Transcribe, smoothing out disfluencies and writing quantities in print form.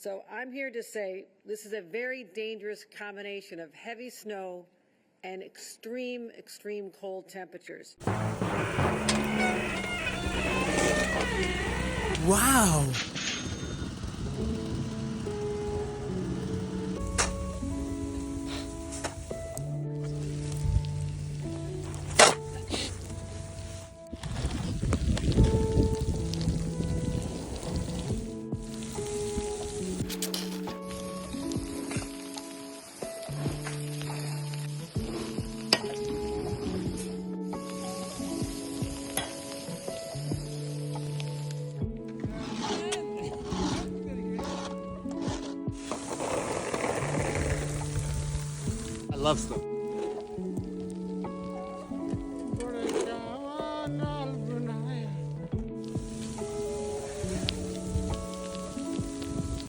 So I'm here to say this is a very dangerous combination of heavy snow and extreme, extreme cold temperatures. Wow! I love stuff.